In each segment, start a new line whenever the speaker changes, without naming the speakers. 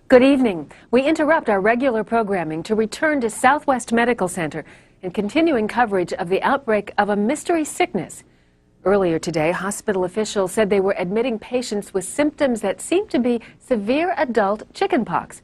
Good evening. We interrupt our regular programming to return to Southwest Medical Center and continuing coverage of the outbreak of a mystery sickness. Earlier today, hospital officials said they were admitting patients with symptoms that seem to be severe adult chickenpox.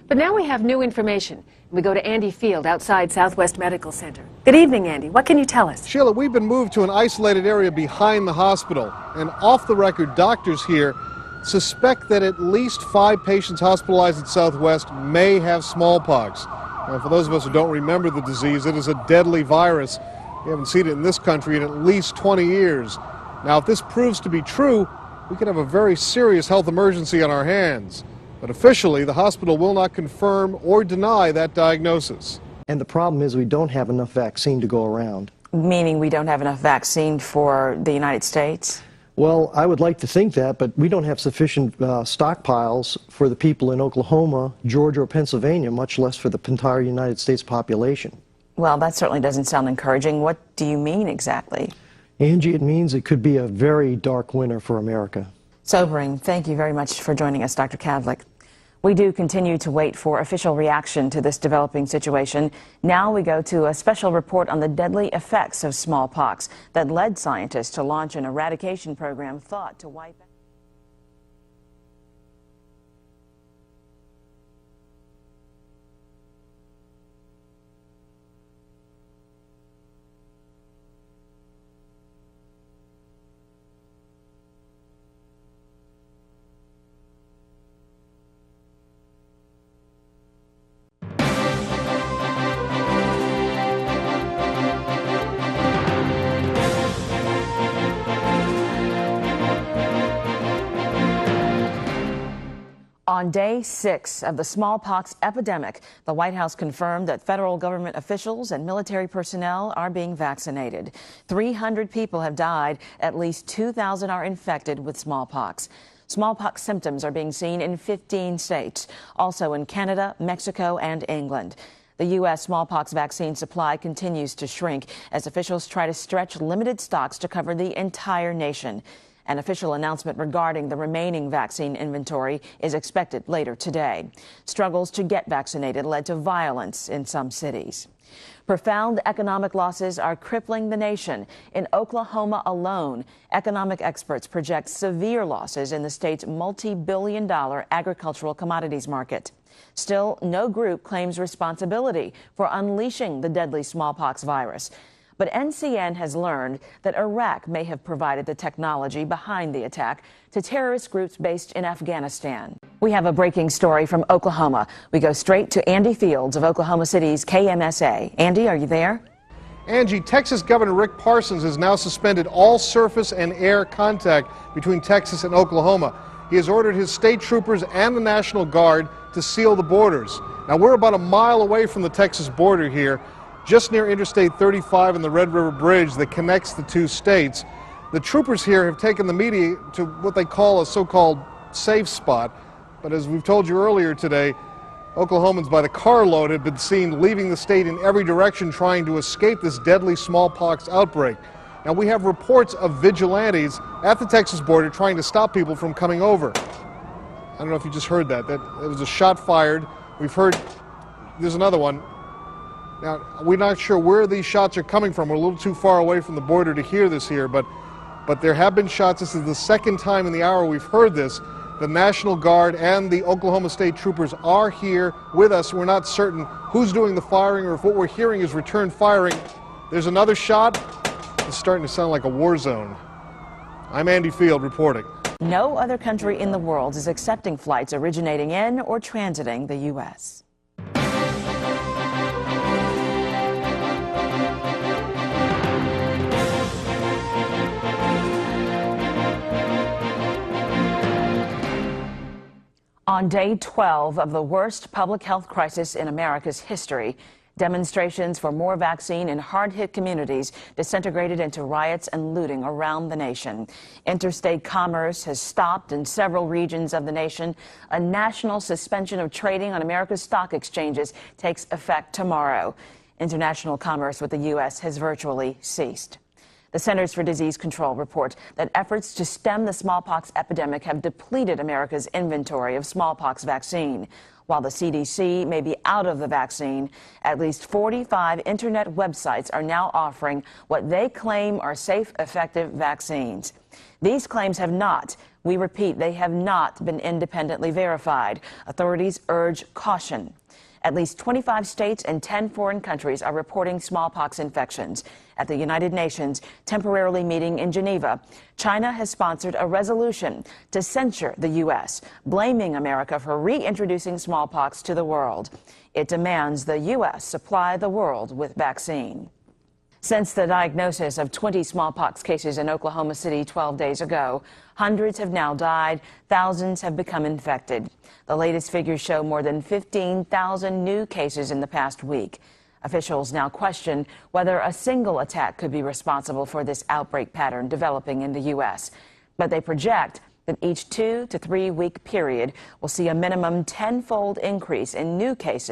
But now we have new information. We go to Andy Field outside Southwest Medical Center. Good evening, Andy. What can you tell us?
Sheila, we've been moved to an isolated area behind the hospital. And off the record, doctors here suspect that at least 5 patients hospitalized at Southwest may have smallpox. Now, for those of us who don't remember the disease, it is a deadly virus. We haven't seen it in this country in at least 20 years. Now, if this proves to be true, we could have a very serious health emergency on our hands. But officially, the hospital will not confirm or deny that diagnosis.
And the problem is we don't have enough vaccine to go around.
Meaning we don't have enough vaccine for the United States?
Well, I would like to think that, but we don't have sufficient stockpiles for the people in Oklahoma, Georgia, or Pennsylvania, much less for the entire United States population.
Well, that certainly doesn't sound encouraging. What do you mean exactly?
Angie, it means it could be a very dark winter for America.
Sobering. Thank you very much for joining us, Dr. Kavlik. We do continue to wait for official reaction to this developing situation. Now we go to a special report on the deadly effects of smallpox that led scientists to launch an eradication program thought to wipe out. On day 6 of the smallpox epidemic, the White House confirmed that federal government officials and military personnel are being vaccinated. 300 people have died. At least 2,000 are infected with smallpox. Smallpox symptoms are being seen in 15 states, also in Canada, Mexico, and England. The U.S. smallpox vaccine supply continues to shrink as officials try to stretch limited stocks to cover the entire nation. An official announcement regarding the remaining vaccine inventory is expected later today. Struggles to get vaccinated led to violence in some cities. Profound economic losses are crippling the nation. In Oklahoma alone, economic experts project severe losses in the state's multi-billion-dollar agricultural commodities market. Still, no group claims responsibility for unleashing the deadly smallpox virus. But NCN has learned that Iraq may have provided the technology behind the attack to terrorist groups based in Afghanistan. We have a breaking story from Oklahoma. We go straight to Andy Fields of Oklahoma City's KMSA. Andy, are you there?
Angie, Texas Governor Rick Parsons has now suspended all surface and air contact between Texas and Oklahoma. He has ordered his state troopers and the National Guard to seal the borders. Now, we're about a mile away from the Texas border here, just near Interstate 35 and the Red River Bridge that connects the two states. The troopers here have taken the media to what they call a so-called safe spot. But as we've told you earlier today, Oklahomans by the carload have been seen leaving the state in every direction trying to escape this deadly smallpox outbreak. Now, we have reports of vigilantes at the Texas border trying to stop people from coming over. I don't know if you just heard that. There was a shot fired. We've heard there's another one. Now, we're not sure where these shots are coming from. We're a little too far away from the border to hear this here, but there have been shots. This is the second time in the hour we've heard this. The National Guard and the Oklahoma State Troopers are here with us. We're not certain who's doing the firing or if what we're hearing is return firing. There's another shot. It's starting to sound like a war zone. I'm Andy Field reporting.
No other country in the world is accepting flights originating in or transiting the U.S. On day 12 of the worst public health crisis in America's history, demonstrations for more vaccine in hard-hit communities disintegrated into riots and looting around the nation. Interstate commerce has stopped in several regions of the nation. A national suspension of trading on America's stock exchanges takes effect tomorrow. International commerce with the U.S. has virtually ceased. The Centers for Disease Control report that efforts to stem the smallpox epidemic have depleted America's inventory of smallpox vaccine. While the CDC may be out of the vaccine, at least 45 internet websites are now offering what they claim are safe, effective vaccines. These claims have not, we repeat, they have not been independently verified. Authorities urge caution. At least 25 states and 10 foreign countries are reporting smallpox infections. At the United Nations temporarily meeting in Geneva, China has sponsored a resolution to censure the U.S., blaming America for reintroducing smallpox to the world. It demands the U.S. supply the world with vaccine. Since the diagnosis of 20 smallpox cases in Oklahoma City 12 days ago, hundreds have now died, thousands have become infected. The latest figures show more than 15,000 new cases in the past week. Officials now question whether a single attack could be responsible for this outbreak pattern developing in the U.S. But they project that each 2 to 3 week period will see a minimum 10-fold increase in new cases